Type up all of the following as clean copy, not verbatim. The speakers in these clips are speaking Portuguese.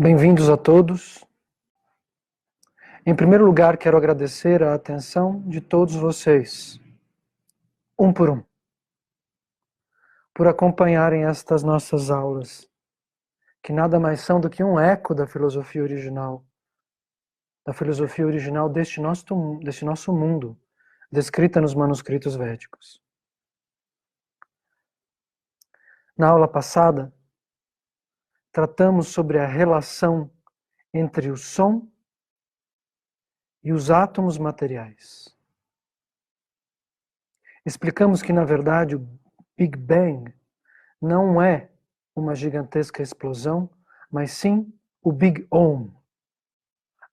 Bem-vindos a todos. Em primeiro lugar, quero agradecer a atenção de todos vocês, um por um, por acompanharem estas nossas aulas, que nada mais são do que um eco da filosofia original deste nosso mundo, descrita nos manuscritos védicos. Na aula passada, tratamos sobre a relação entre o som e os átomos materiais. Explicamos que, na verdade, o Big Bang não é uma gigantesca explosão, mas sim o Big Om,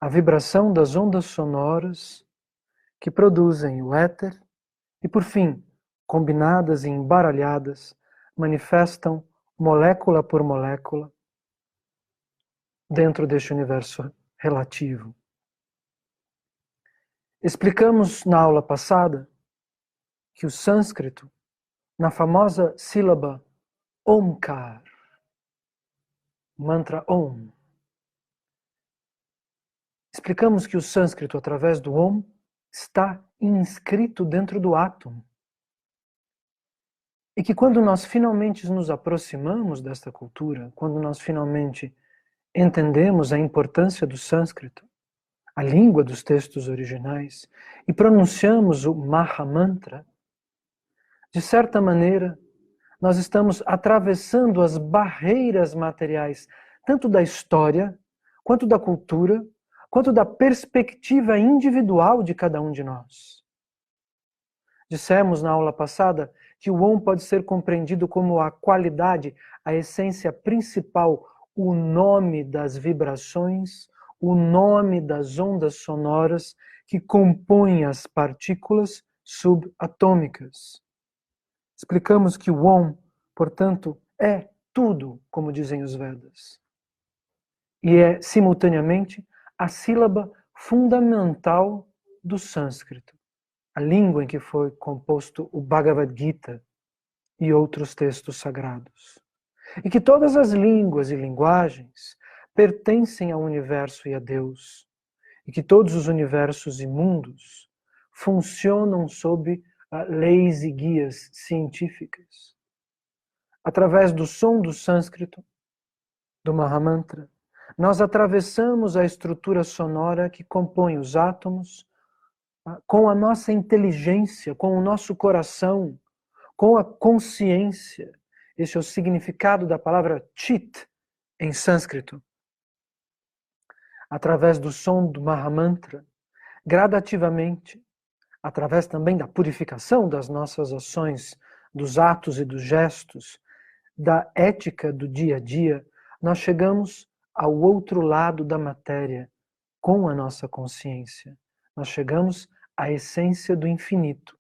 a vibração das ondas sonoras que produzem o éter e, por fim, combinadas e embaralhadas, manifestam molécula por molécula dentro deste universo relativo. Explicamos na aula passada que o sânscrito, na famosa sílaba Omkar, mantra Om, explicamos que o sânscrito, através do Om, está inscrito dentro do átomo. E que quando nós finalmente nos aproximamos desta cultura, quando nós finalmente entendemos a importância do sânscrito, a língua dos textos originais, e pronunciamos o Mahamantra, de certa maneira, nós estamos atravessando as barreiras materiais, tanto da história, quanto da cultura, quanto da perspectiva individual de cada um de nós. Dissemos na aula passada que o Om pode ser compreendido como a qualidade, a essência principal, o nome das vibrações, o nome das ondas sonoras que compõem as partículas subatômicas. Explicamos que o Om, portanto, é tudo, como dizem os Vedas. E é, simultaneamente, a sílaba fundamental do sânscrito, a língua em que foi composto o Bhagavad Gita e outros textos sagrados. E que todas as línguas e linguagens pertencem ao universo e a Deus. E que todos os universos e mundos funcionam sob leis e guias científicas. Através do som do sânscrito, do Mahamantra, nós atravessamos a estrutura sonora que compõe os átomos com a nossa inteligência, com o nosso coração, com a consciência. Esse é o significado da palavra chit em sânscrito. Através do som do Mahamantra, gradativamente, através também da purificação das nossas ações, dos atos e dos gestos, da ética do dia a dia, nós chegamos ao outro lado da matéria com a nossa consciência. Nós chegamos à essência do infinito.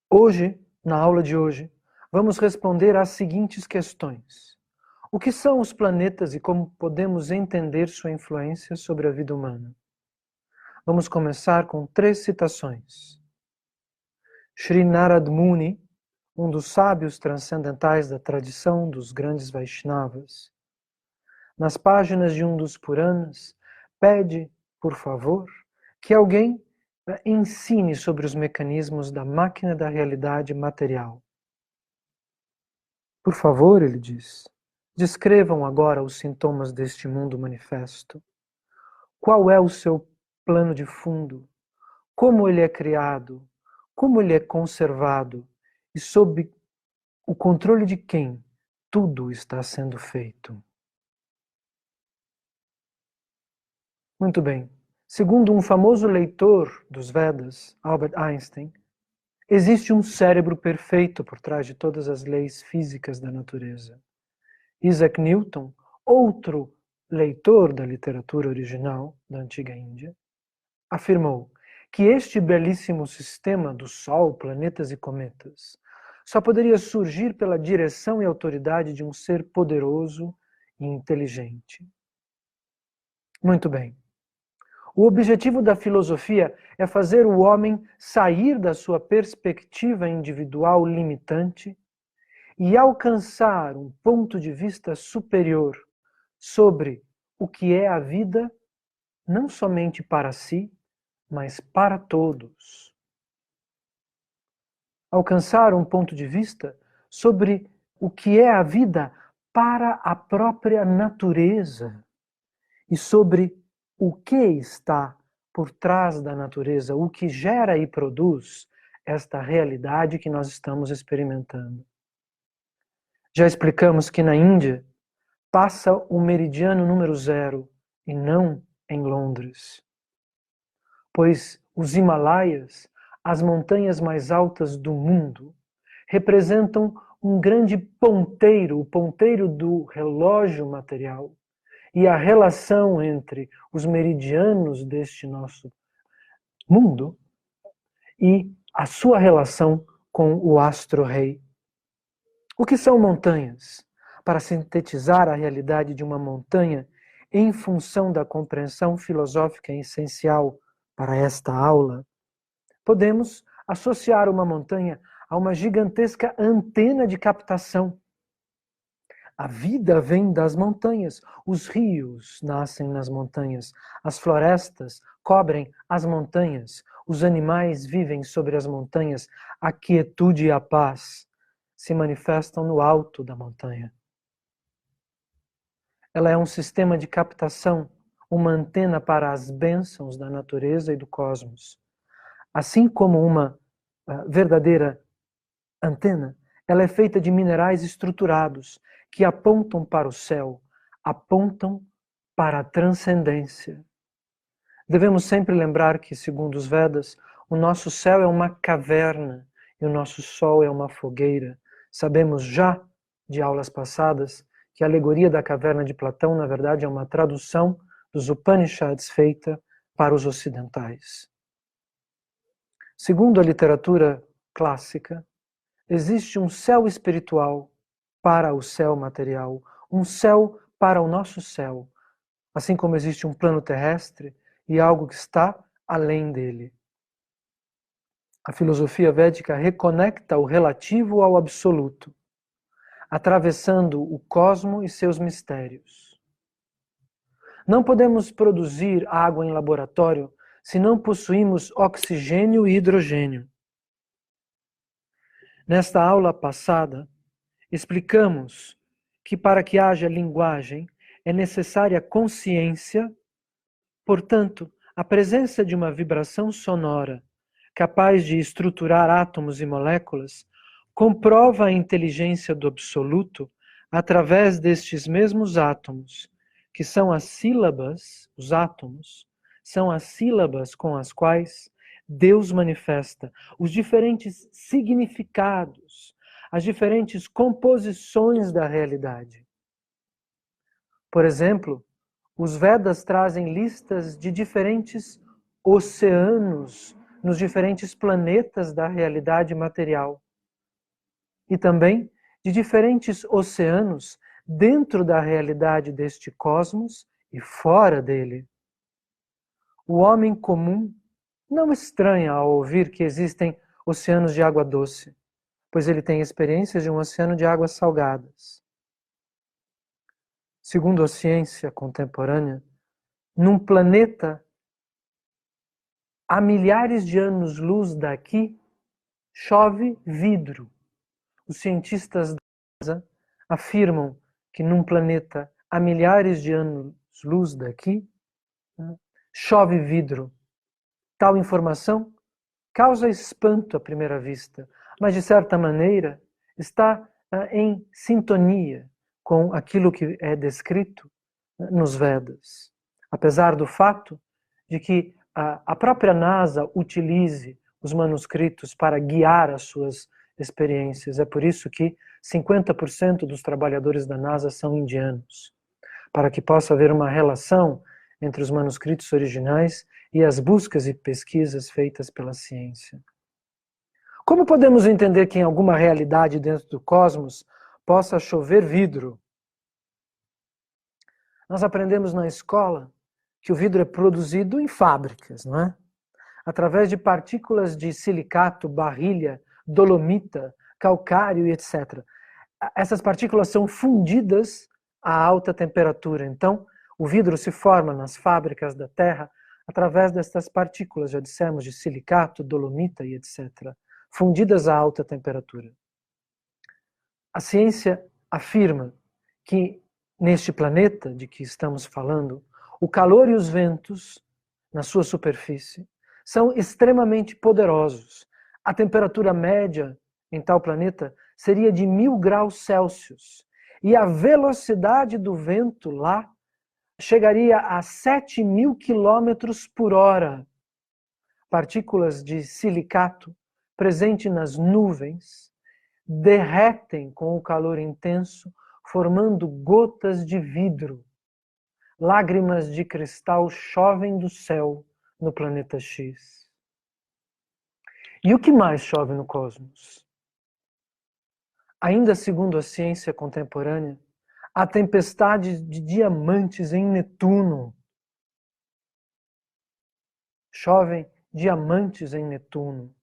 Hoje, na aula de hoje, vamos responder às seguintes questões. O que são os planetas e como podemos entender sua influência sobre a vida humana? Vamos começar com 3 citações. Sri Narad Muni, um dos sábios transcendentais da tradição dos grandes Vaishnavas, nas páginas de um dos Puranas, pede, por favor, que alguém ensine sobre os mecanismos da máquina da realidade material. Por favor, ele diz, descrevam agora os sintomas deste mundo manifesto. Qual é o seu plano de fundo? Como ele é criado? Como ele é conservado? E sob o controle de quem tudo está sendo feito? Muito bem. Segundo um famoso leitor dos Vedas, Albert Einstein, existe um cérebro perfeito por trás de todas as leis físicas da natureza. Isaac Newton, outro leitor da literatura original da antiga Índia, afirmou que este belíssimo sistema do Sol, planetas e cometas só poderia surgir pela direção e autoridade de um ser poderoso e inteligente. Muito bem. O objetivo da filosofia é fazer o homem sair da sua perspectiva individual limitante e alcançar um ponto de vista superior, sobre o que é a vida, não somente para si, mas para todos. Alcançar um ponto de vista sobre o que é a vida para a própria natureza e sobre o que está por trás da natureza, o que gera e produz esta realidade que nós estamos experimentando. Já explicamos que na Índia passa o meridiano número 0 e não em Londres, pois os Himalaias, as montanhas mais altas do mundo, representam um grande ponteiro, o ponteiro do relógio material, e a relação entre os meridianos deste nosso mundo e a sua relação com o astro-rei. O que são montanhas? Para sintetizar a realidade de uma montanha em função da compreensão filosófica essencial para esta aula, podemos associar uma montanha a uma gigantesca antena de captação. A vida vem das montanhas, os rios nascem nas montanhas, as florestas cobrem as montanhas, os animais vivem sobre as montanhas, a quietude e a paz se manifestam no alto da montanha. Ela é um sistema de captação, uma antena para as bênçãos da natureza e do cosmos. Assim como uma verdadeira antena, ela é feita de minerais estruturados que apontam para o céu, apontam para a transcendência. Devemos sempre lembrar que, segundo os Vedas, o nosso céu é uma caverna e o nosso sol é uma fogueira. Sabemos já de aulas passadas que a alegoria da caverna de Platão, na verdade, é uma tradução dos Upanishads feita para os ocidentais. Segundo a literatura clássica, existe um céu espiritual para o céu material, um céu para o nosso céu, assim como existe um plano terrestre e algo que está além dele. A filosofia védica reconecta o relativo ao absoluto, atravessando o cosmo e seus mistérios. Não podemos produzir água em laboratório se não possuímos oxigênio e hidrogênio. Nesta aula passada, explicamos que para que haja linguagem é necessária consciência, portanto, a presença de uma vibração sonora capaz de estruturar átomos e moléculas comprova a inteligência do absoluto através destes mesmos átomos, que são as sílabas, os átomos, são as sílabas com as quais Deus manifesta os diferentes significados, as diferentes composições da realidade. Por exemplo, os Vedas trazem listas de diferentes oceanos nos diferentes planetas da realidade material e também de diferentes oceanos dentro da realidade deste cosmos e fora dele. O homem comum não estranha ao ouvir que existem oceanos de água doce, pois ele tem experiências de um oceano de águas salgadas. Segundo a ciência contemporânea, num planeta a milhares de anos-luz daqui, chove vidro. Os cientistas da NASA afirmam que num planeta a milhares de anos-luz daqui, chove vidro. Tal informação causa espanto à primeira vista, mas de certa maneira está em sintonia com aquilo que é descrito nos Vedas. Apesar do fato de que a própria NASA utilize os manuscritos para guiar as suas experiências. É por isso que 50% dos trabalhadores da NASA são indianos, para que possa haver uma relação entre os manuscritos originais e as buscas e pesquisas feitas pela ciência. Como podemos entender que em alguma realidade dentro do cosmos possa chover vidro? Nós aprendemos na escola que o vidro é produzido em fábricas, não é? Através de partículas de silicato, barrilha, dolomita, calcário e etc. Essas partículas são fundidas a alta temperatura. Então, o vidro se forma nas fábricas da Terra através destas partículas, já dissemos, de silicato, dolomita e etc., fundidas a alta temperatura. A ciência afirma que neste planeta de que estamos falando, o calor e os ventos na sua superfície são extremamente poderosos. A temperatura média em tal planeta seria de 1000 graus Celsius. E a velocidade do vento lá chegaria a 7.000 quilômetros por hora. Partículas de silicato presentes nas nuvens derretem com o calor intenso, formando gotas de vidro. Lágrimas de cristal chovem do céu no planeta X. E o que mais chove no cosmos? Ainda segundo a ciência contemporânea, há tempestades de diamantes em Netuno. Chovem diamantes em Netuno.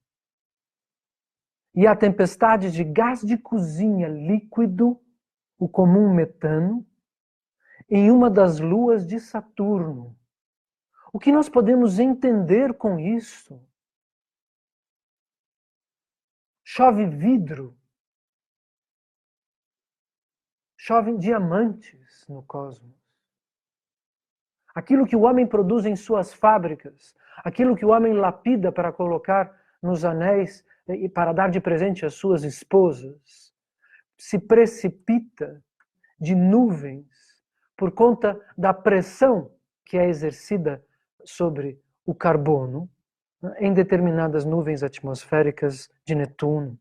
E há tempestades de gás de cozinha líquido, o comum metano, em uma das luas de Saturno. O que nós podemos entender com isso? Chove vidro, chovem diamantes no cosmos. Aquilo que o homem produz em suas fábricas, aquilo que o homem lapida para colocar nos anéis e para dar de presente às suas esposas, se precipita de nuvens por conta da pressão que é exercida sobre o carbono em determinadas nuvens atmosféricas de Netuno.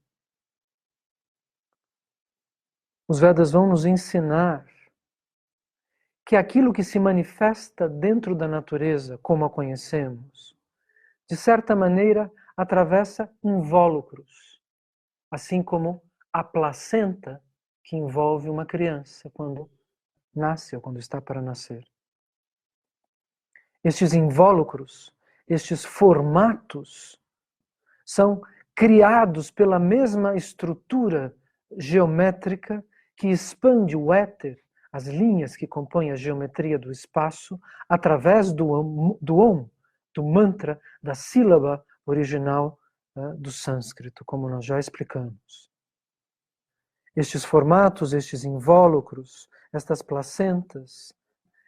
Os Vedas vão nos ensinar que aquilo que se manifesta dentro da natureza, como a conhecemos, de certa maneira atravessa invólucros, assim como a placenta que envolve uma criança quando nasce ou quando está para nascer. Estes invólucros, estes formatos, são criados pela mesma estrutura geométrica que expande o éter, as linhas que compõem a geometria do espaço, através do Om, do mantra, da sílaba original do sânscrito, como nós já explicamos. Estes formatos, estes invólucros, estas placentas,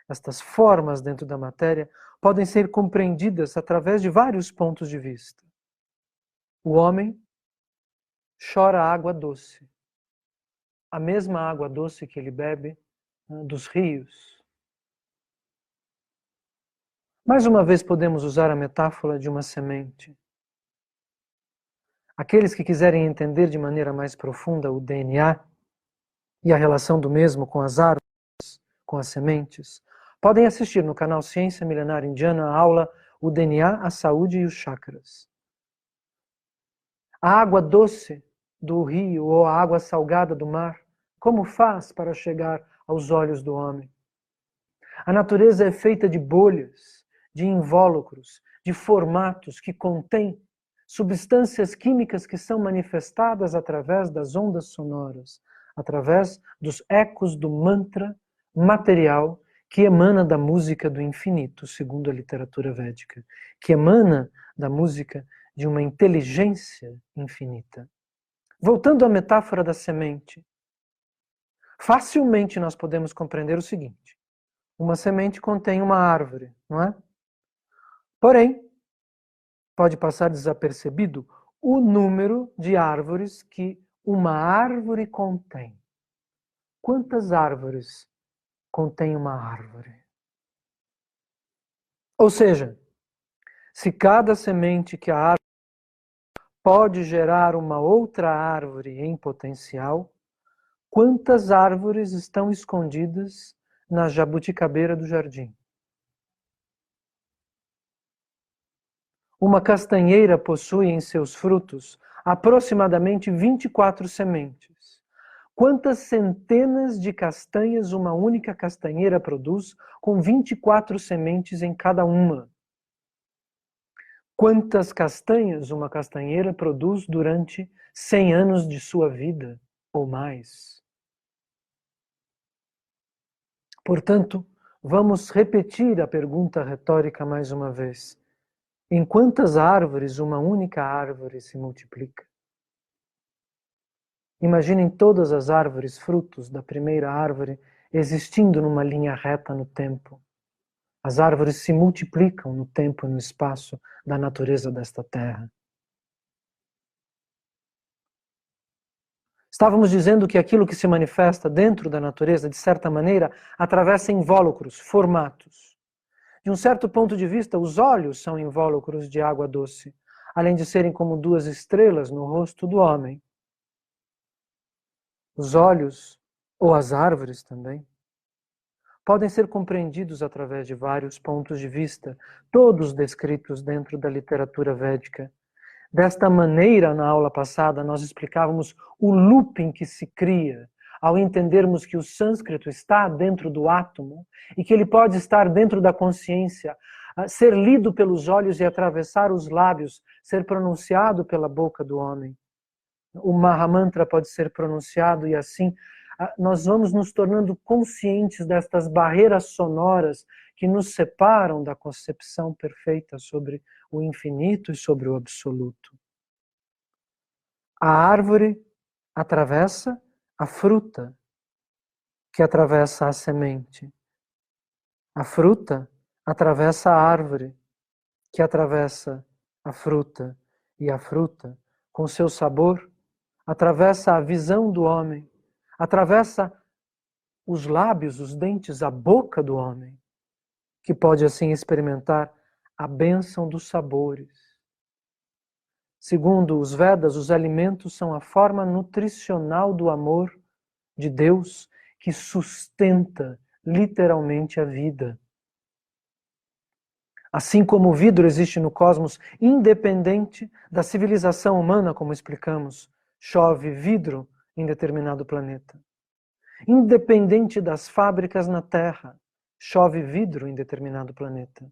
estas formas dentro da matéria, podem ser compreendidas através de vários pontos de vista. O homem chora água doce, a mesma água doce que ele bebe dos rios. Mais uma vez podemos usar a metáfora de uma semente. Aqueles que quiserem entender de maneira mais profunda o DNA e a relação do mesmo com as árvores, com as sementes, podem assistir no canal Ciência Milenar Indiana a aula O DNA, a Saúde e os Chakras. A água doce do rio ou a água salgada do mar, como faz para chegar aos olhos do homem? A natureza é feita de bolhas, de invólucros, de formatos que contêm substâncias químicas que são manifestadas através das ondas sonoras, através dos ecos do mantra material que emana da música do infinito, segundo a literatura védica, que emana da música de uma inteligência infinita. Voltando à metáfora da semente, facilmente nós podemos compreender o seguinte: uma semente contém uma árvore, não é? Porém, pode passar desapercebido o número de árvores que uma árvore contém. Quantas árvores contém uma árvore? Ou seja, se cada semente que a árvore pode gerar uma outra árvore em potencial, quantas árvores estão escondidas na jabuticabeira do jardim? Uma castanheira possui em seus frutos aproximadamente 24 sementes. Quantas centenas de castanhas uma única castanheira produz com 24 sementes em cada uma? Quantas castanhas uma castanheira produz durante 100 anos de sua vida ou mais? Portanto, vamos repetir a pergunta retórica mais uma vez. Em quantas árvores uma única árvore se multiplica? Imaginem todas as árvores frutos da primeira árvore existindo numa linha reta no tempo. As árvores se multiplicam no tempo e no espaço da natureza desta terra. Estávamos dizendo que aquilo que se manifesta dentro da natureza, de certa maneira, atravessa invólucros, formatos. De um certo ponto de vista, os olhos são invólucros de água doce, além de serem como duas estrelas no rosto do homem. Os olhos, ou as árvores também, podem ser compreendidos através de vários pontos de vista, todos descritos dentro da literatura védica. Desta maneira, na aula passada, nós explicávamos o looping que se cria ao entendermos que o sânscrito está dentro do átomo e que ele pode estar dentro da consciência, ser lido pelos olhos e atravessar os lábios, ser pronunciado pela boca do homem. O Mahamantra pode ser pronunciado e assim nós vamos nos tornando conscientes destas barreiras sonoras que nos separam da concepção perfeita sobre o infinito e sobre o absoluto. A árvore atravessa a fruta, que atravessa a semente. A fruta atravessa a árvore, que atravessa a fruta. E a fruta, com seu sabor, atravessa a visão do homem, atravessa os lábios, os dentes, a boca do homem, que pode assim experimentar a bênção dos sabores. Segundo os Vedas, os alimentos são a forma nutricional do amor de Deus que sustenta literalmente a vida. Assim como o vidro existe no cosmos independente da civilização humana, como explicamos, chove vidro em determinado planeta. Independente das fábricas na Terra, chove vidro em determinado planeta.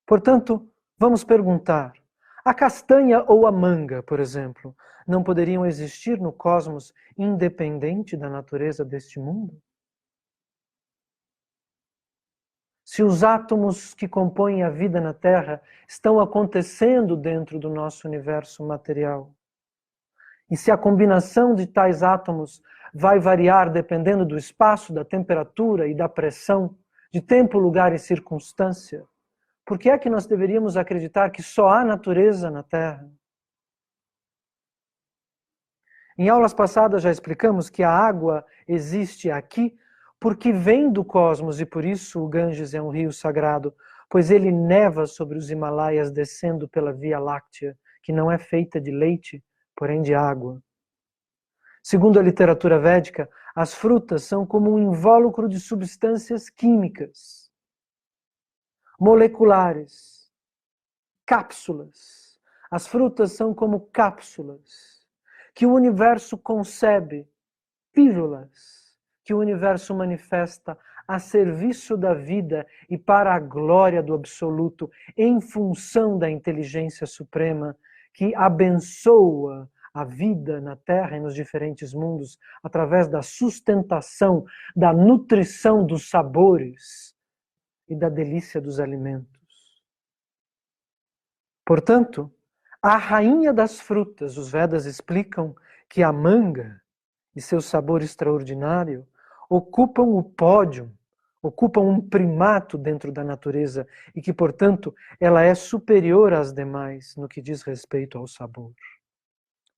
Portanto, vamos perguntar, a castanha ou a manga, por exemplo, não poderiam existir no cosmos independente da natureza deste mundo? Se os átomos que compõem a vida na Terra estão acontecendo dentro do nosso universo material, e se a combinação de tais átomos vai variar dependendo do espaço, da temperatura e da pressão, de tempo, lugar e circunstância, por que é que nós deveríamos acreditar que só há natureza na Terra? Em aulas passadas já explicamos que a água existe aqui porque vem do cosmos e por isso o Ganges é um rio sagrado, pois ele neva sobre os Himalaias descendo pela Via Láctea, que não é feita de leite, porém de água. Segundo a literatura védica, as frutas são como um invólucro de substâncias químicas, moleculares, cápsulas. As frutas são como cápsulas que o universo concebe, pílulas que o universo manifesta a serviço da vida e para a glória do absoluto, em função da inteligência suprema que abençoa a vida na Terra e nos diferentes mundos através da sustentação, da nutrição dos sabores e da delícia dos alimentos. Portanto, a rainha das frutas, os Vedas explicam que a manga e seu sabor extraordinário ocupam o pódio, ocupam um primato dentro da natureza e que, portanto, ela é superior às demais no que diz respeito ao sabor.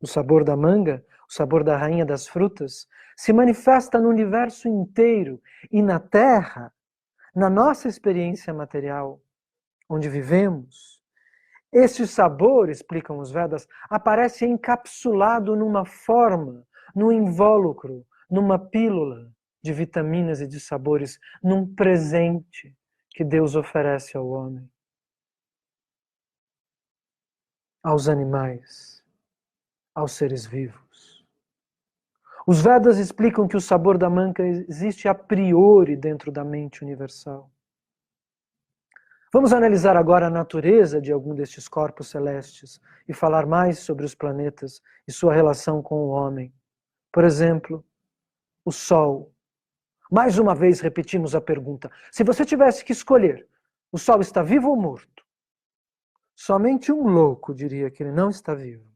O sabor da manga, o sabor da rainha das frutas, se manifesta no universo inteiro e na Terra, na nossa experiência material, onde vivemos. Este sabor, explicam os Vedas, aparece encapsulado numa forma, num invólucro, numa pílula de vitaminas e de sabores, num presente que Deus oferece ao homem, aos animais, aos seres vivos. Os Vedas explicam que o sabor da manga existe a priori dentro da mente universal. Vamos analisar agora a natureza de algum destes corpos celestes e falar mais sobre os planetas e sua relação com o homem. Por exemplo, o Sol. Mais uma vez repetimos a pergunta. Se você tivesse que escolher, o Sol está vivo ou morto? Somente um louco diria que ele não está vivo.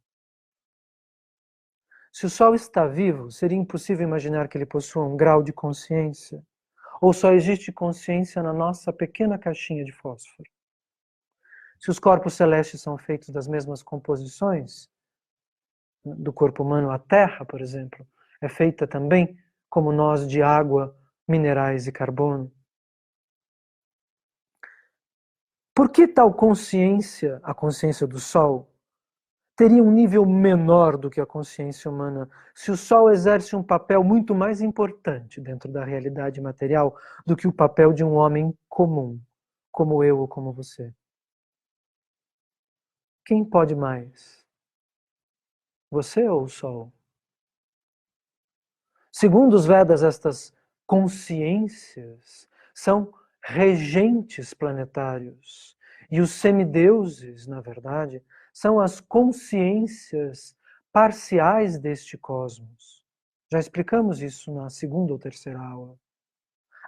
Se o Sol está vivo, seria impossível imaginar que ele possua um grau de consciência? Ou só existe consciência na nossa pequena caixinha de fósforo? Se os corpos celestes são feitos das mesmas composições do corpo humano, a Terra, por exemplo, é feita também, como nós, de água, minerais e carbono. Por que tal consciência, a consciência do Sol, teria um nível menor do que a consciência humana, se o Sol exerce um papel muito mais importante dentro da realidade material do que o papel de um homem comum, como eu ou como você? Quem pode mais? Você ou o Sol? Segundo os Vedas, estas consciências são regentes planetários. E os semideuses, na verdade, são as consciências parciais deste cosmos. Já explicamos isso na segunda ou terceira aula.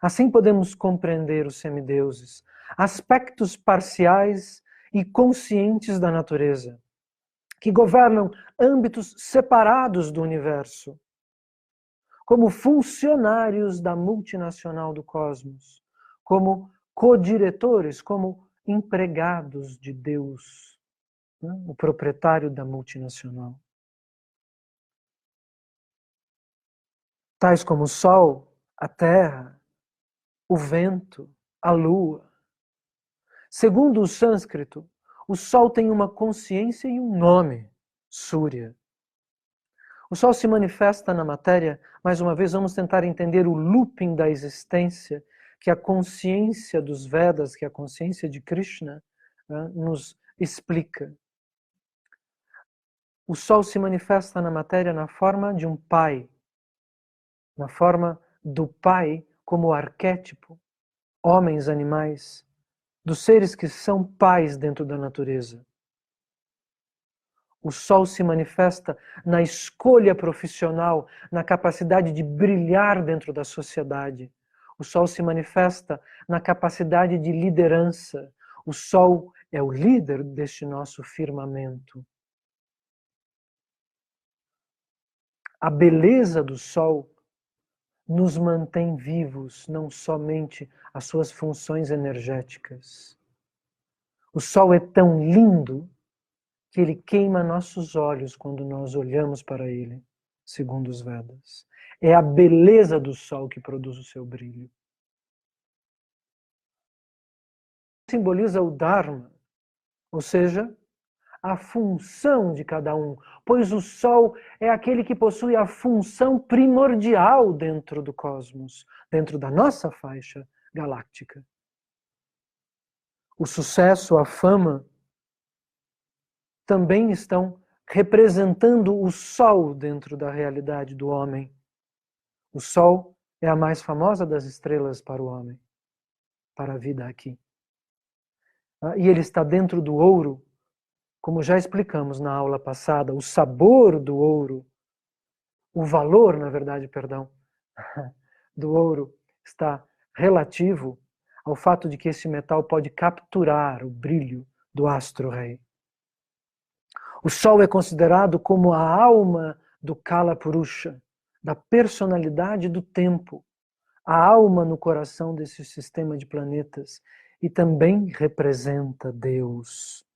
Assim podemos compreender os semideuses, aspectos parciais e conscientes da natureza, que governam âmbitos separados do universo, como funcionários da multinacional do cosmos, como co-diretores, como empregados de Deus, né? O proprietário da multinacional. Tais como o Sol, a Terra, o vento, a Lua. Segundo o sânscrito, o Sol tem uma consciência e um nome, Surya. O Sol se manifesta na matéria, mais uma vez vamos tentar entender o looping da existência que a consciência dos Vedas, que a consciência de Krishna, nos explica. O Sol se manifesta na matéria na forma de um pai, na forma do pai como arquétipo, homens, animais, dos seres que são pais dentro da natureza. O Sol se manifesta na escolha profissional, na capacidade de brilhar dentro da sociedade. O Sol se manifesta na capacidade de liderança. O Sol é o líder deste nosso firmamento. A beleza do Sol nos mantém vivos, não somente as suas funções energéticas. O Sol é tão lindo que ele queima nossos olhos quando nós olhamos para ele, segundo os Vedas. É a beleza do Sol que produz o seu brilho. Simboliza o Dharma, ou seja, a função de cada um, pois o Sol é aquele que possui a função primordial dentro do cosmos, dentro da nossa faixa galáctica. O sucesso, a fama, também estão representando o Sol dentro da realidade do homem. O Sol é a mais famosa das estrelas para o homem, para a vida aqui. E ele está dentro do ouro, como já explicamos na aula passada, o sabor do ouro, o valor, na verdade, perdão, do ouro está relativo ao fato de que esse metal pode capturar o brilho do astro-rei. O Sol é considerado como a alma do Kala Purusha, da personalidade do tempo, a alma no coração desse sistema de planetas, e também representa Deus.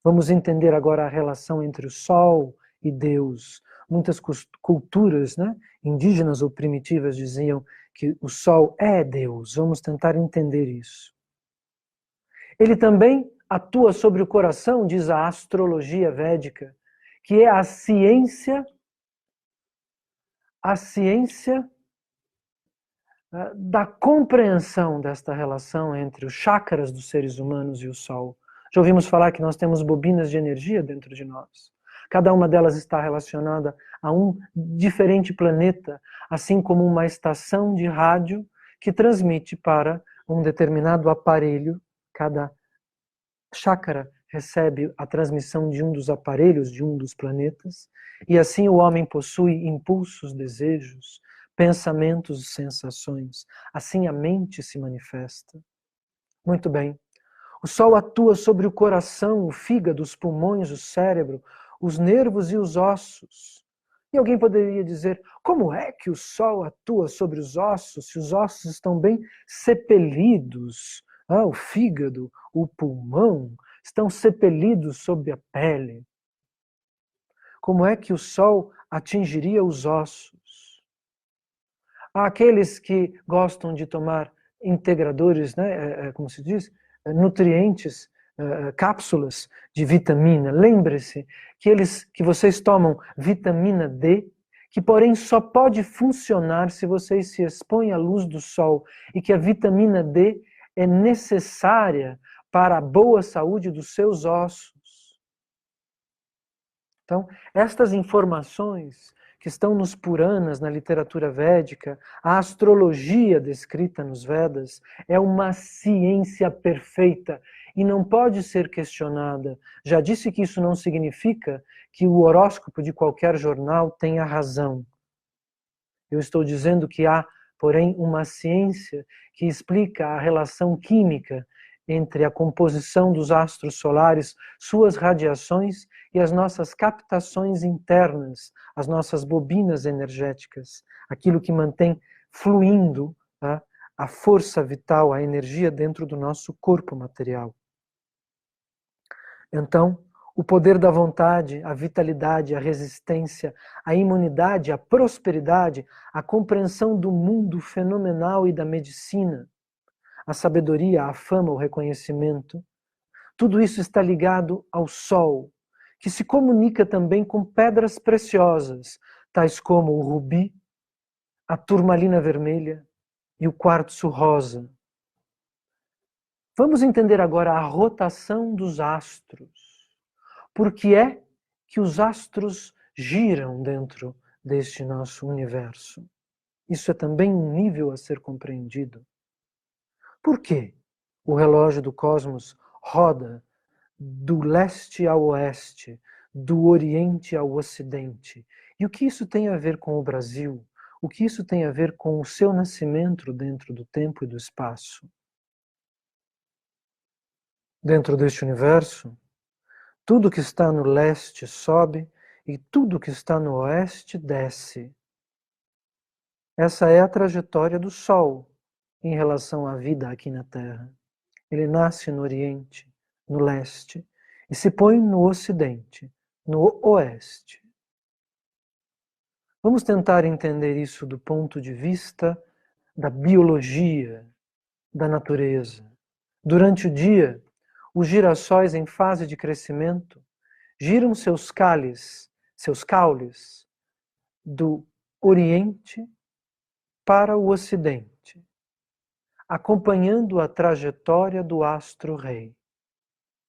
Vamos entender agora a relação entre o Sol e Deus. Muitas culturas, né, indígenas ou primitivas diziam que o Sol é Deus. Vamos tentar entender isso. Ele também atua sobre o coração, diz a astrologia védica, que é a ciência da compreensão desta relação entre os chakras dos seres humanos e o Sol. Já ouvimos falar que nós temos bobinas de energia dentro de nós. Cada uma delas está relacionada a um diferente planeta, assim como uma estação de rádio que transmite para um determinado aparelho. Cada chakra recebe a transmissão de um dos aparelhos, de um dos planetas, e assim o homem possui impulsos, desejos, pensamentos e sensações. Assim a mente se manifesta. Muito bem. O Sol atua sobre o coração, o fígado, os pulmões, o cérebro, os nervos e os ossos. E alguém poderia dizer, como é que o Sol atua sobre os ossos, se os ossos estão bem sepelidos? O fígado, o pulmão, estão sepelidos sob a pele. Como é que o Sol atingiria os ossos? Há aqueles que gostam de tomar integradores, né, como se diz, nutrientes, cápsulas de vitamina. Lembre-se que vocês tomam vitamina D, que porém só pode funcionar se vocês se expõem à luz do sol, e que a vitamina D é necessária para a boa saúde dos seus ossos. Então, estas informações que estão nos Puranas, na literatura védica, a astrologia descrita nos Vedas, é uma ciência perfeita e não pode ser questionada. Já disse que isso não significa que o horóscopo de qualquer jornal tenha razão. Eu estou dizendo que há, porém, uma ciência que explica a relação química entre a composição dos astros solares, suas radiações e as nossas captações internas, as nossas bobinas energéticas, aquilo que mantém fluindo a força vital, a energia dentro do nosso corpo material. Então, o poder da vontade, a vitalidade, a resistência, a imunidade, a prosperidade, a compreensão do mundo fenomenal e da medicina, a sabedoria, a fama, o reconhecimento, tudo isso está ligado ao Sol, que se comunica também com pedras preciosas, tais como o rubi, a turmalina vermelha e o quartzo rosa. Vamos entender agora a rotação dos astros. Por que é que os astros giram dentro deste nosso universo? Isso é também um nível a ser compreendido. Por que o relógio do cosmos roda do leste ao oeste, do oriente ao ocidente? E o que isso tem a ver com o Brasil? O que isso tem a ver com o seu nascimento dentro do tempo e do espaço? Dentro deste universo, tudo que está no leste sobe e tudo que está no oeste desce. Essa é a trajetória do Sol em relação à vida aqui na Terra. Ele nasce no Oriente, no leste, e se põe no Ocidente, no Oeste. Vamos tentar entender isso do ponto de vista da biologia, da natureza. Durante o dia, os girassóis em fase de crescimento giram seus caules, do Oriente para o Ocidente, acompanhando a trajetória do astro-rei.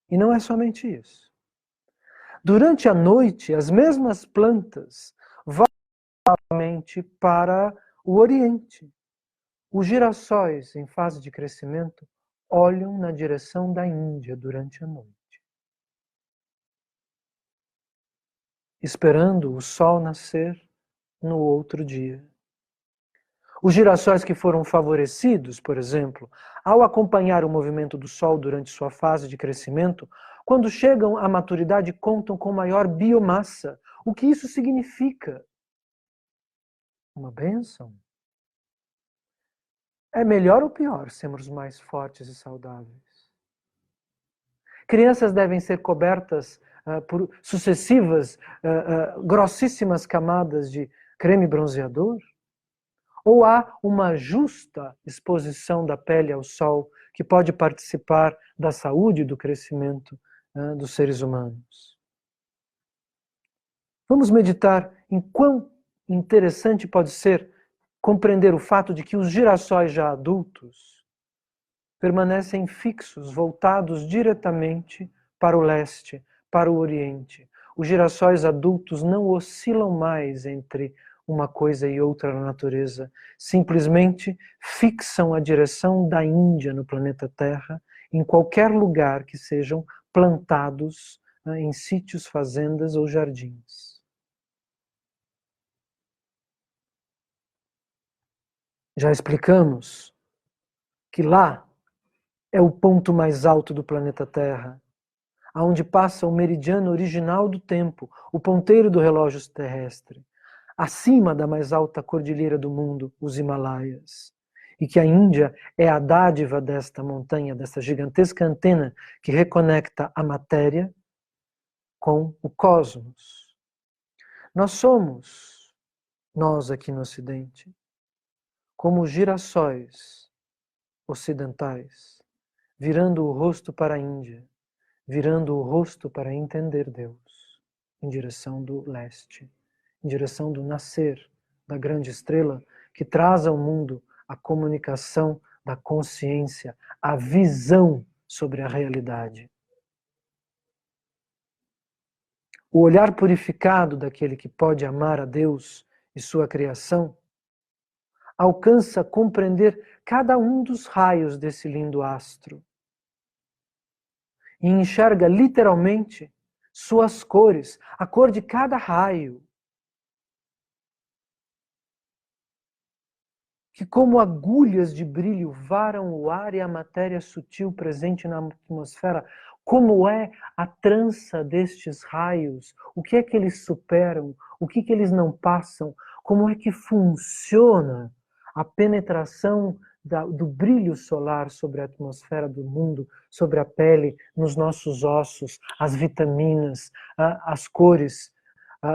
E não é somente isso. Durante a noite, as mesmas plantas vão novamente para o Oriente. Os girassóis em fase de crescimento olham na direção da Índia durante a noite, esperando o sol nascer no outro dia. Os girassóis que foram favorecidos, por exemplo, ao acompanhar o movimento do Sol durante sua fase de crescimento, quando chegam à maturidade, contam com maior biomassa. O que isso significa? Uma bênção. É melhor ou pior sermos mais fortes e saudáveis? Crianças devem ser cobertas por sucessivas, grossíssimas camadas de creme bronzeador? Ou há uma justa exposição da pele ao sol que pode participar da saúde e do crescimento dos seres humanos? Vamos meditar em quão interessante pode ser compreender o fato de que os girassóis já adultos permanecem fixos, voltados diretamente para o leste, para o oriente. Os girassóis adultos não oscilam mais entre uma coisa e outra na natureza, simplesmente fixam a direção da Índia no planeta Terra, em qualquer lugar que sejam plantados em sítios, fazendas ou jardins. Já explicamos que lá é o ponto mais alto do planeta Terra, aonde passa o meridiano original do tempo, o ponteiro do relógio terrestre, acima da mais alta cordilheira do mundo, os Himalaias. E que a Índia é a dádiva desta montanha, dessa gigantesca antena que reconecta a matéria com o cosmos. Nós somos, nós aqui no Ocidente, como girassóis ocidentais, virando o rosto para a Índia, virando o rosto para entender Deus, em direção do leste, em direção do nascer da grande estrela que traz ao mundo a comunicação da consciência, a visão sobre a realidade. O olhar purificado daquele que pode amar a Deus e sua criação alcança compreender cada um dos raios desse lindo astro e enxerga literalmente suas cores, a cor de cada raio, que como agulhas de brilho varam o ar e a matéria sutil presente na atmosfera. Como é a trança destes raios? O que é que eles superam? O que eles não passam? Como é que funciona a penetração do brilho solar sobre a atmosfera do mundo, sobre a pele, nos nossos ossos, as vitaminas, as cores,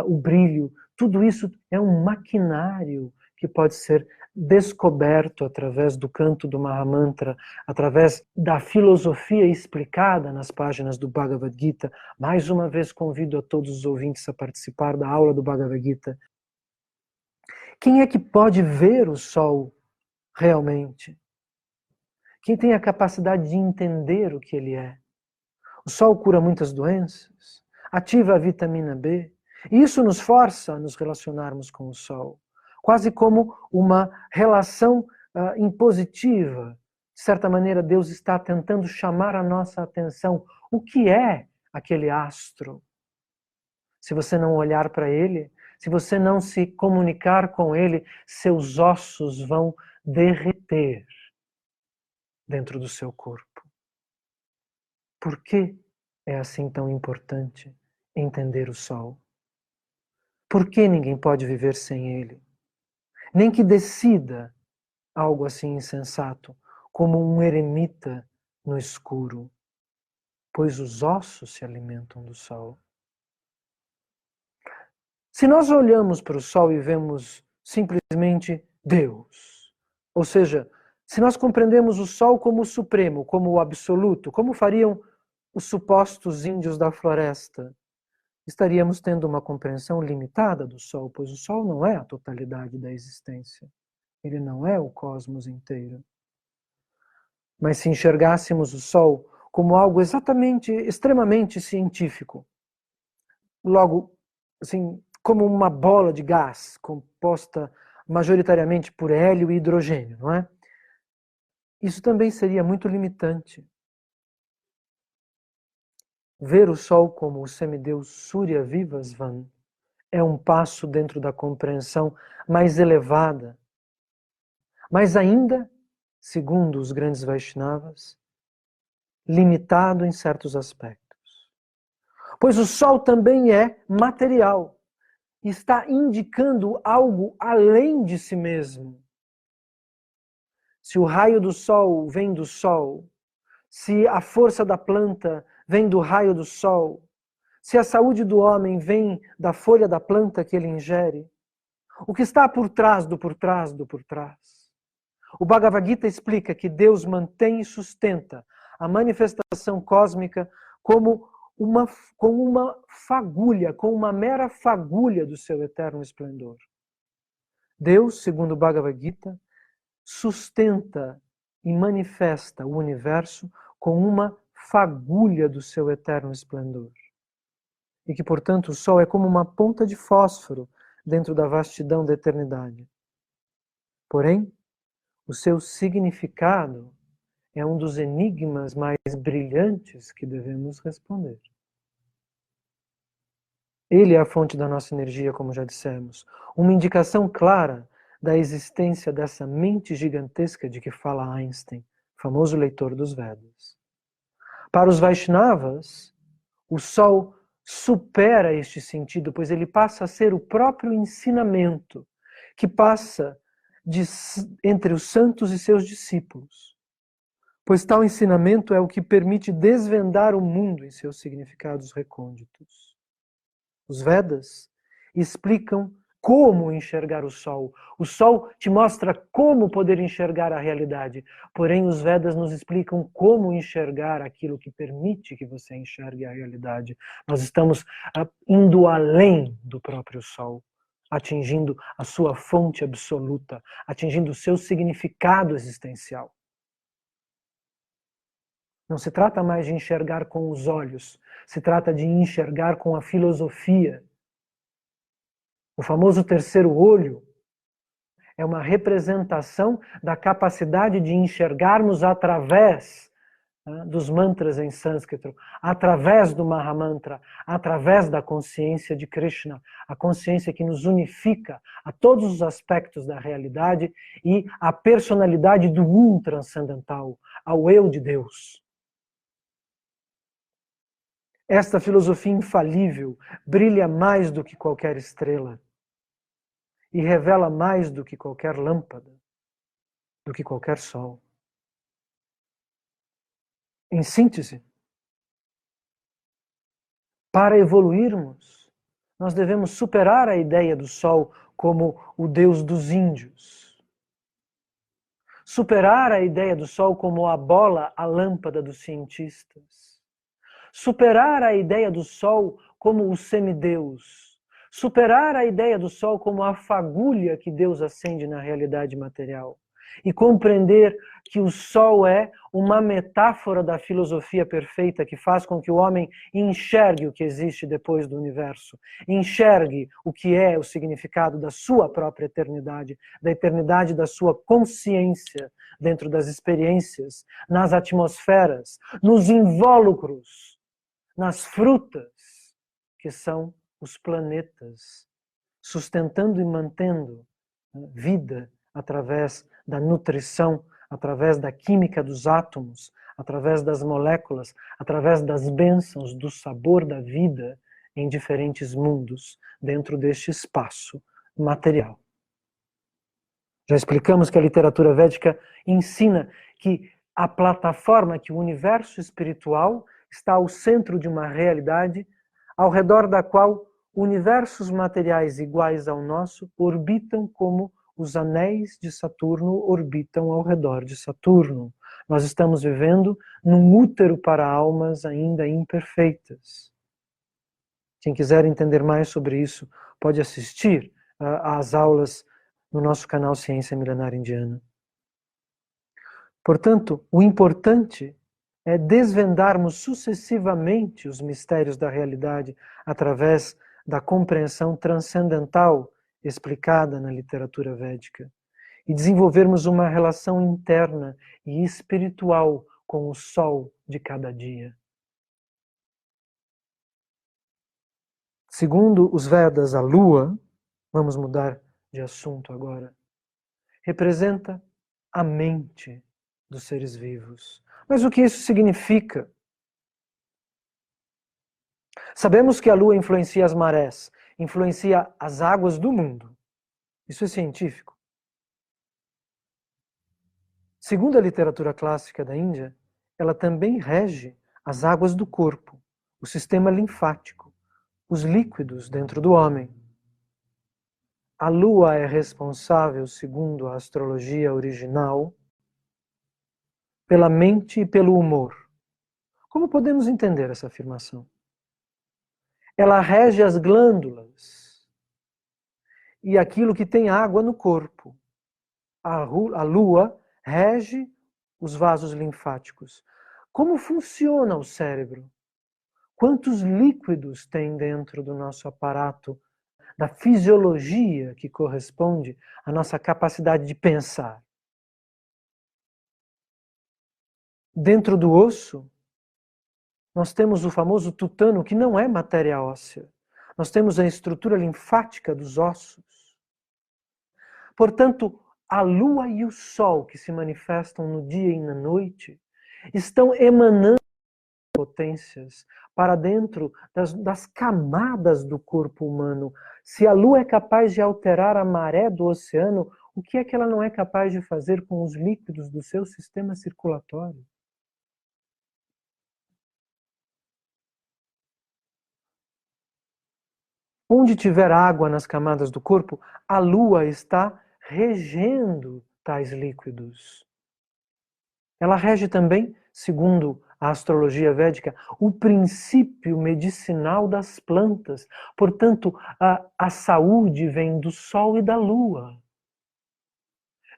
o brilho? Tudo isso é um maquinário que pode ser descoberto através do canto do Mahamantra, através da filosofia explicada nas páginas do Bhagavad Gita. Mais uma vez convido a todos os ouvintes a participar da aula do Bhagavad Gita. Quem é que pode ver o sol realmente? Quem tem a capacidade de entender o que ele é? O sol cura muitas doenças, ativa a vitamina B, e isso nos força a nos relacionarmos com o sol, quase como uma relação impositiva. De certa maneira, Deus está tentando chamar a nossa atenção. O que é aquele astro? Se você não olhar para ele, se você não se comunicar com ele, seus ossos vão derreter dentro do seu corpo. Por que é assim tão importante entender o sol? Por que ninguém pode viver sem ele? Nem que decida algo assim insensato, como um eremita no escuro, pois os ossos se alimentam do sol. Se nós olhamos para o sol e vemos simplesmente Deus, ou seja, se nós compreendemos o sol como o supremo, como o absoluto, como fariam os supostos índios da floresta, estaríamos tendo uma compreensão limitada do sol, pois o sol não é a totalidade da existência. Ele não é o cosmos inteiro. Mas se enxergássemos o sol como algo extremamente científico, logo, assim, como uma bola de gás composta majoritariamente por hélio e hidrogênio, não é? Isso também seria muito limitante. Ver o sol como o semideus Surya Vivasvan é um passo dentro da compreensão mais elevada, mas ainda, segundo os grandes Vaishnavas, limitado em certos aspectos. Pois o sol também é material, está indicando algo além de si mesmo. Se o raio do sol vem do sol, se a força da planta vem do raio do sol, se a saúde do homem vem da folha da planta que ele ingere, o que está por trás do por trás do por trás? O Bhagavad Gita explica que Deus mantém e sustenta a manifestação cósmica como uma fagulha, com uma mera fagulha do seu eterno esplendor. Deus, segundo o Bhagavad Gita, sustenta e manifesta o universo com uma fagulha do seu eterno esplendor. E que, portanto, o Sol é como uma ponta de fósforo dentro da vastidão da eternidade. Porém, o seu significado é um dos enigmas mais brilhantes que devemos responder. Ele é a fonte da nossa energia, como já dissemos. Uma indicação clara da existência dessa mente gigantesca de que fala Einstein, famoso leitor dos Vedas. Para os Vaishnavas, o Sol supera este sentido, pois ele passa a ser o próprio ensinamento que passa entre os santos e seus discípulos. Pois tal ensinamento é o que permite desvendar o mundo em seus significados recônditos. Os Vedas explicam como enxergar o Sol. O Sol te mostra como poder enxergar a realidade. Porém, os Vedas nos explicam como enxergar aquilo que permite que você enxergue a realidade. Nós estamos indo além do próprio Sol, atingindo a sua fonte absoluta, atingindo o seu significado existencial. Não se trata mais de enxergar com os olhos, se trata de enxergar com a filosofia. O famoso terceiro olho é uma representação da capacidade de enxergarmos através dos mantras em sânscrito, através do Mahamantra, através da consciência de Krishna, a consciência que nos unifica a todos os aspectos da realidade e a personalidade do transcendental, ao eu de Deus. Esta filosofia infalível brilha mais do que qualquer estrela e revela mais do que qualquer lâmpada, do que qualquer sol. Em síntese, para evoluirmos, nós devemos superar a ideia do sol como o Deus dos índios. Superar a ideia do sol como a bola, a lâmpada dos cientistas. Superar a ideia do sol como o semideus. Superar a ideia do sol como a fagulha que Deus acende na realidade material. E compreender que o sol é uma metáfora da filosofia perfeita que faz com que o homem enxergue o que existe depois do universo, enxergue o que é o significado da sua própria eternidade, da eternidade da sua consciência dentro das experiências, nas atmosferas, nos invólucros, nas frutas, que são os planetas, sustentando e mantendo vida através da nutrição, através da química dos átomos, através das moléculas, através das bênçãos do sabor da vida em diferentes mundos dentro deste espaço material. Já explicamos que a literatura védica ensina que a plataforma, que o universo espiritual está ao centro de uma realidade ao redor da qual universos materiais iguais ao nosso orbitam como os anéis de Saturno orbitam ao redor de Saturno. Nós estamos vivendo num útero para almas ainda imperfeitas. Quem quiser entender mais sobre isso, pode assistir às aulas no nosso canal Ciência Milenar Indiana. Portanto, o importante é desvendarmos sucessivamente os mistérios da realidade através da compreensão transcendental explicada na literatura védica e desenvolvermos uma relação interna e espiritual com o sol de cada dia. Segundo os Vedas, a lua, vamos mudar de assunto agora, representa a mente dos seres vivos. Mas o que isso significa? Sabemos que a lua influencia as marés, influencia as águas do mundo. Isso é científico. Segundo a literatura clássica da Índia, ela também rege as águas do corpo, o sistema linfático, os líquidos dentro do homem. A lua é responsável, segundo a astrologia original, pela mente e pelo humor. Como podemos entender essa afirmação? Ela rege as glândulas e aquilo que tem água no corpo. A lua rege os vasos linfáticos. Como funciona o cérebro? Quantos líquidos tem dentro do nosso aparato, da fisiologia que corresponde à nossa capacidade de pensar? Dentro do osso, nós temos o famoso tutano, que não é matéria óssea. Nós temos a estrutura linfática dos ossos. Portanto, a lua e o sol que se manifestam no dia e na noite estão emanando potências para dentro das camadas do corpo humano. Se a lua é capaz de alterar a maré do oceano, o que é que ela não é capaz de fazer com os líquidos do seu sistema circulatório? Onde tiver água nas camadas do corpo, a lua está regendo tais líquidos. Ela rege também, segundo a astrologia védica, o princípio medicinal das plantas. Portanto, a saúde vem do sol e da lua.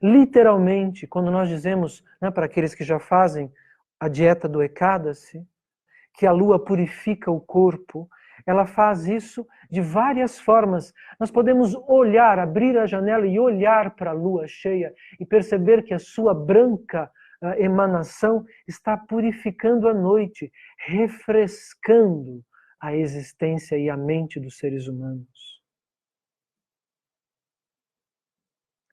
Literalmente, quando nós dizemos, né, para aqueles que já fazem a dieta do Ekadasi, que a lua purifica o corpo, ela faz isso de várias formas. Nós podemos olhar, abrir a janela e olhar para a lua cheia e perceber que a sua branca emanação está purificando a noite, refrescando a existência e a mente dos seres humanos.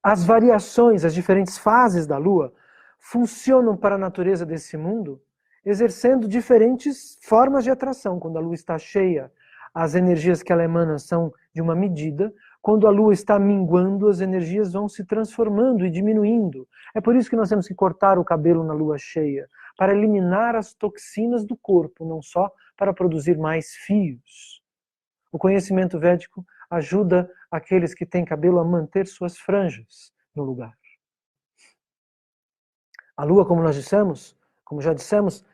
As variações, as diferentes fases da lua funcionam para a natureza desse mundo, exercendo diferentes formas de atração. Quando a lua está cheia, as energias que ela emana são de uma medida. Quando a lua está minguando, as energias vão se transformando e diminuindo. É por isso que nós temos que cortar o cabelo na lua cheia, para eliminar as toxinas do corpo, não só para produzir mais fios. O conhecimento védico ajuda aqueles que têm cabelo a manter suas franjas no lugar. A lua, como como já dissemos,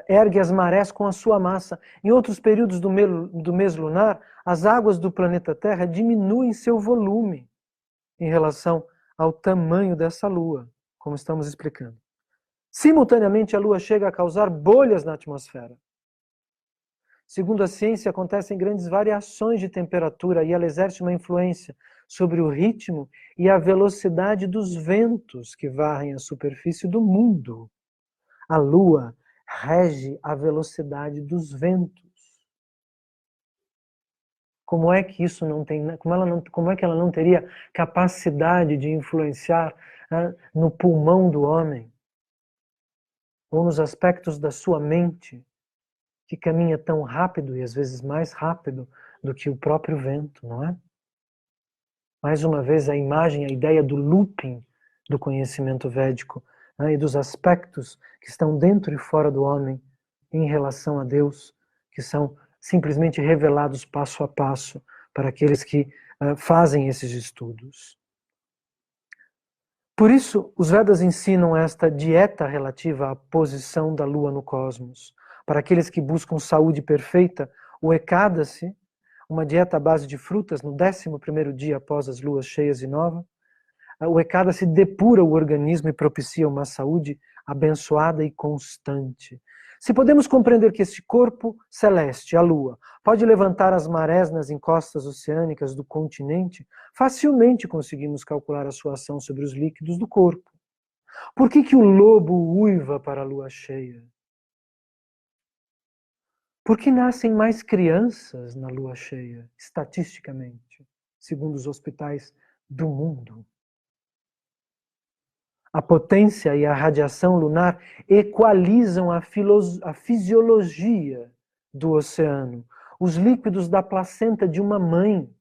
ergue as marés com a sua massa. Em outros períodos do mês lunar, as águas do planeta Terra diminuem seu volume em relação ao tamanho dessa lua, como estamos explicando. Simultaneamente, a lua chega a causar bolhas na atmosfera. Segundo a ciência, acontecem grandes variações de temperatura e ela exerce uma influência sobre o ritmo e a velocidade dos ventos que varrem a superfície do mundo. A Lua rege a velocidade dos ventos. Como é que isso não tem, como é que ela não teria capacidade de influenciar no pulmão do homem ou nos aspectos da sua mente, que caminha tão rápido e às vezes mais rápido do que o próprio vento, não é? Mais uma vez, a imagem, a ideia do looping do conhecimento védico, né, e dos aspectos que estão dentro e fora do homem em relação a Deus, que são simplesmente revelados passo a passo para aqueles que fazem esses estudos. Por isso, os Vedas ensinam esta dieta relativa à posição da Lua no cosmos. Para aqueles que buscam saúde perfeita, o Ekadasi, uma dieta à base de frutas no 11º dia após as luas cheias e nova, o Ekadasi depura o organismo e propicia uma saúde abençoada e constante. Se podemos compreender que esse corpo celeste, a Lua, pode levantar as marés nas encostas oceânicas do continente, facilmente conseguimos calcular a sua ação sobre os líquidos do corpo. Por que o lobo uiva para a lua cheia? Por que nascem mais crianças na lua cheia, estatisticamente, segundo os hospitais do mundo? A potência e a radiação lunar equalizam a fisiologia do oceano, os líquidos da placenta de uma mãe,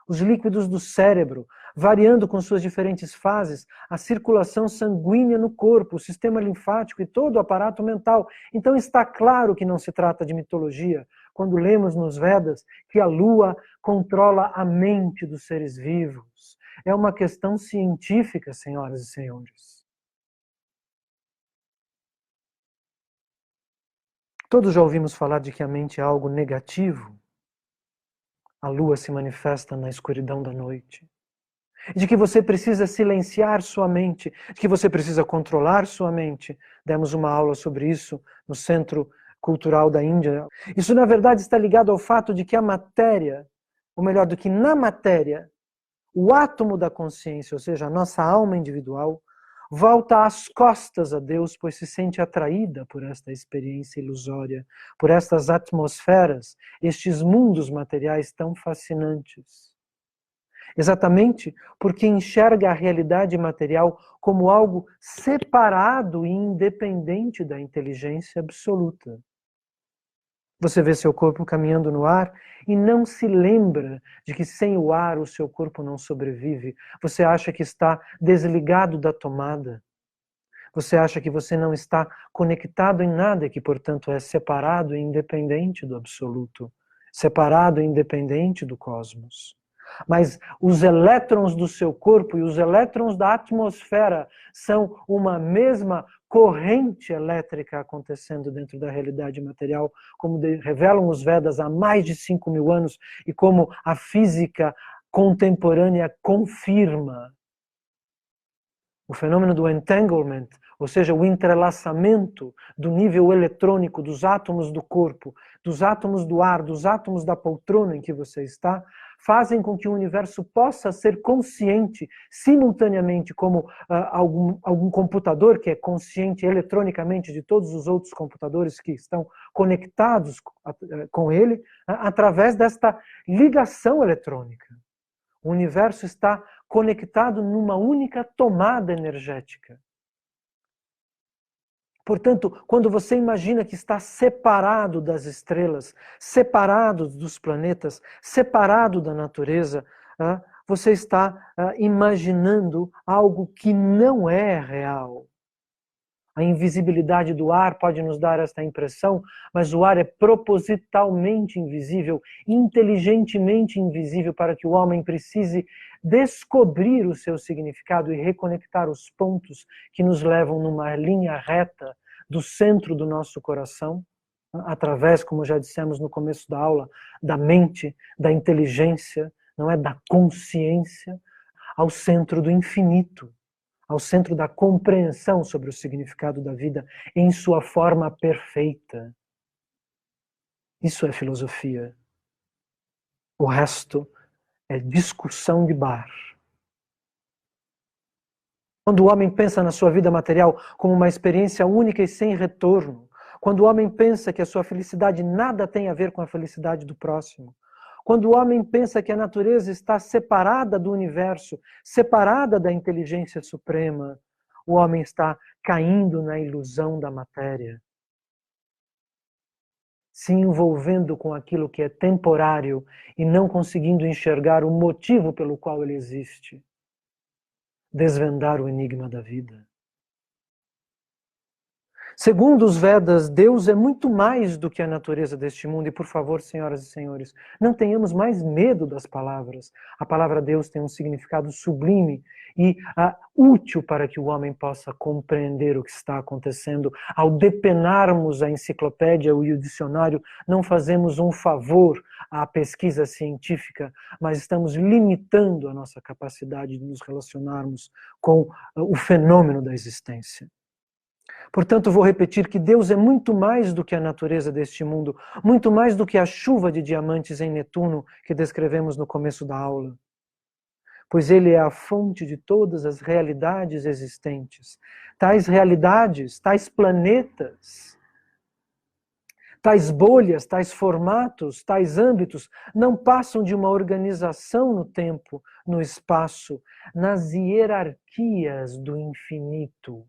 os líquidos do cérebro, variando com suas diferentes fases, a circulação sanguínea no corpo, o sistema linfático e todo o aparato mental. Então está claro que não se trata de mitologia, quando lemos nos Vedas que a Lua controla a mente dos seres vivos. É uma questão científica, senhoras e senhores. Todos já ouvimos falar de que a mente é algo negativo. A lua se manifesta na escuridão da noite. De que você precisa silenciar sua mente, de que você precisa controlar sua mente. Demos uma aula sobre isso no Centro Cultural da Índia. Isso, na verdade, está ligado ao fato de que a matéria, ou melhor, do que na matéria, o átomo da consciência, ou seja, a nossa alma individual, volta às costas a Deus, pois se sente atraída por esta experiência ilusória, por estas atmosferas, estes mundos materiais tão fascinantes. exatamente porque enxerga a realidade material como algo separado e independente da inteligência absoluta. Você vê seu corpo caminhando no ar e não se lembra de que sem o ar o seu corpo não sobrevive. Você acha que está desligado da tomada. Você acha que você não está conectado em nada e que, portanto, é separado e independente do absoluto, separado e independente do cosmos. Mas os elétrons do seu corpo e os elétrons da atmosfera são uma mesma corrente elétrica acontecendo dentro da realidade material, como revelam os Vedas há mais de 5.000 anos e como a física contemporânea confirma. O fenômeno do entanglement, ou seja, o entrelaçamento do nível eletrônico dos átomos do corpo, dos átomos do ar, dos átomos da poltrona em que você está, fazem com que o universo possa ser consciente simultaneamente, como algum computador que é consciente eletronicamente de todos os outros computadores que estão conectados com ele, através desta ligação eletrônica. O universo está conectado numa única tomada energética. Portanto, quando você imagina que está separado das estrelas, separado dos planetas, separado da natureza, você está imaginando algo que não é real. A invisibilidade do ar pode nos dar esta impressão, mas o ar é propositalmente invisível, inteligentemente invisível, para que o homem precise descobrir o seu significado e reconectar os pontos que nos levam numa linha reta do centro do nosso coração, através, como já dissemos no começo da aula, da mente, da inteligência, não é, da consciência, ao centro do infinito, ao centro da compreensão sobre o significado da vida em sua forma perfeita. Isso é filosofia. O resto é discussão de bar. Quando o homem pensa na sua vida material como uma experiência única e sem retorno, quando o homem pensa que a sua felicidade nada tem a ver com a felicidade do próximo, quando o homem pensa que a natureza está separada do universo, separada da inteligência suprema, o homem está caindo na ilusão da matéria, se envolvendo com aquilo que é temporário e não conseguindo enxergar o motivo pelo qual ele existe. Desvendar o enigma da vida. Segundo os Vedas, Deus é muito mais do que a natureza deste mundo. E por favor, senhoras e senhores, não tenhamos mais medo das palavras. A palavra Deus tem um significado sublime e útil para que o homem possa compreender o que está acontecendo. Ao depenarmos a enciclopédia e o dicionário, não fazemos um favor à pesquisa científica, mas estamos limitando a nossa capacidade de nos relacionarmos com o fenômeno da existência. Portanto, vou repetir que Deus é muito mais do que a natureza deste mundo, muito mais do que a chuva de diamantes em Netuno que descrevemos no começo da aula. Pois Ele é a fonte de todas as realidades existentes. Tais realidades, tais planetas, tais bolhas, tais formatos, tais âmbitos não passam de uma organização no tempo, no espaço, nas hierarquias do infinito.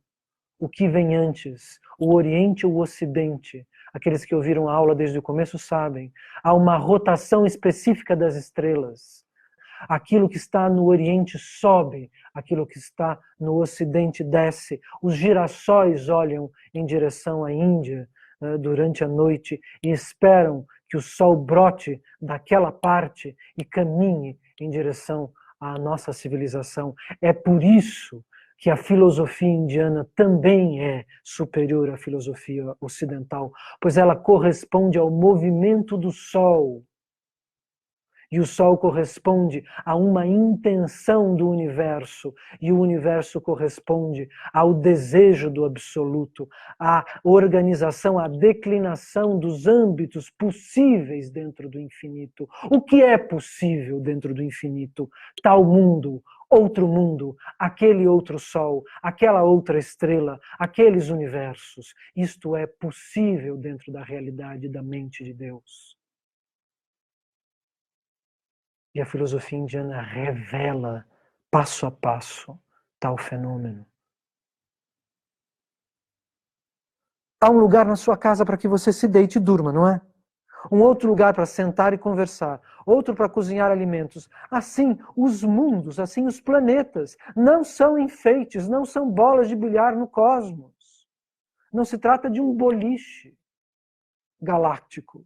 O que vem antes, o Oriente ou o Ocidente, aqueles que ouviram a aula desde o começo sabem, há uma rotação específica das estrelas. Aquilo que está no Oriente sobe, aquilo que está no Ocidente desce. Os girassóis olham em direção à Índia durante a noite e esperam que o sol brote daquela parte e caminhe em direção à nossa civilização. É por isso que a filosofia indiana também é superior à filosofia ocidental, pois ela corresponde ao movimento do Sol. E o Sol corresponde a uma intenção do universo, e o universo corresponde ao desejo do absoluto, à organização, à declinação dos âmbitos possíveis dentro do infinito. O que é possível dentro do infinito? Tal mundo, outro mundo, aquele outro sol, aquela outra estrela, aqueles universos. Isto é possível dentro da realidade da mente de Deus. E a filosofia indiana revela, passo a passo, tal fenômeno. Há um lugar na sua casa para que você se deite e durma, não é? Um outro lugar para sentar e conversar, outro para cozinhar alimentos. Assim, os mundos, assim, os planetas, não são enfeites, não são bolas de bilhar no cosmos. Não se trata de um boliche galáctico.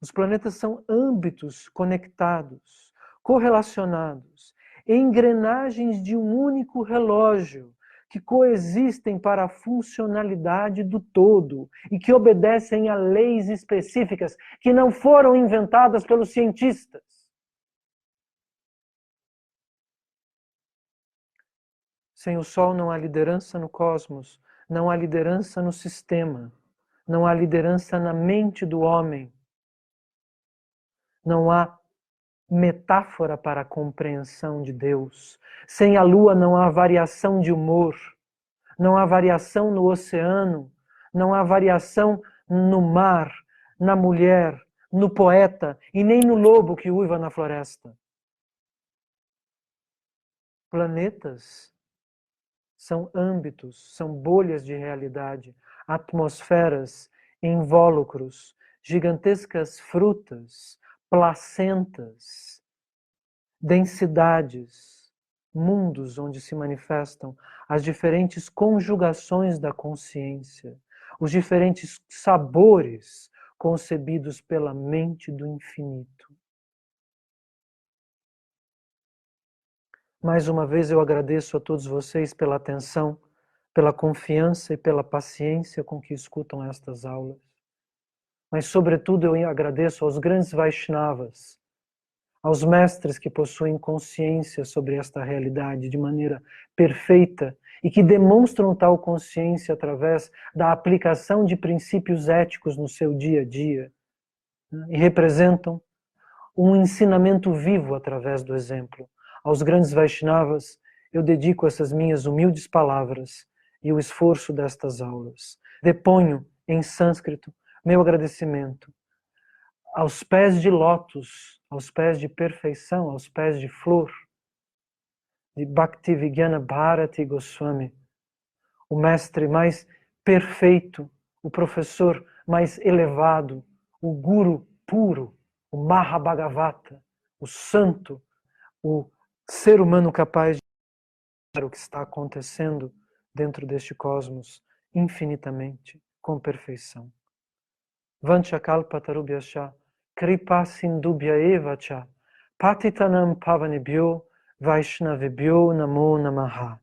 Os planetas são âmbitos conectados, correlacionados, engrenagens de um único relógio, que coexistem para a funcionalidade do todo e que obedecem a leis específicas que não foram inventadas pelos cientistas. Sem o Sol não há liderança no cosmos, não há liderança no sistema, não há liderança na mente do homem, não há metáfora para a compreensão de Deus. Sem a Lua não há variação de humor, não há variação no oceano, não há variação no mar, na mulher, no poeta e nem no lobo que uiva na floresta. Planetas são âmbitos, são bolhas de realidade, atmosferas, invólucros, gigantescas frutas, placentas, densidades, mundos onde se manifestam as diferentes conjugações da consciência, os diferentes sabores concebidos pela mente do infinito. Mais uma vez eu agradeço a todos vocês pela atenção, pela confiança e pela paciência com que escutam estas aulas. Mas, sobretudo, eu agradeço aos grandes Vaishnavas, aos mestres que possuem consciência sobre esta realidade de maneira perfeita e que demonstram tal consciência através da aplicação de princípios éticos no seu dia a dia, né? E representam um ensinamento vivo através do exemplo. Aos grandes Vaishnavas, eu dedico essas minhas humildes palavras e o esforço destas aulas. Deponho em sânscrito meu agradecimento aos pés de lótus, aos pés de perfeição, aos pés de flor, de Bhaktivedanta Bharati Goswami, o mestre mais perfeito, o professor mais elevado, o guru puro, o Mahabhagavata, o santo, o ser humano capaz de ver o que está acontecendo dentro deste cosmos infinitamente, com perfeição. Vanchakalpatarubhyascha kripa sindubhya eva cha patitanam pavanebhyo vaishnavebhyo namo namaha.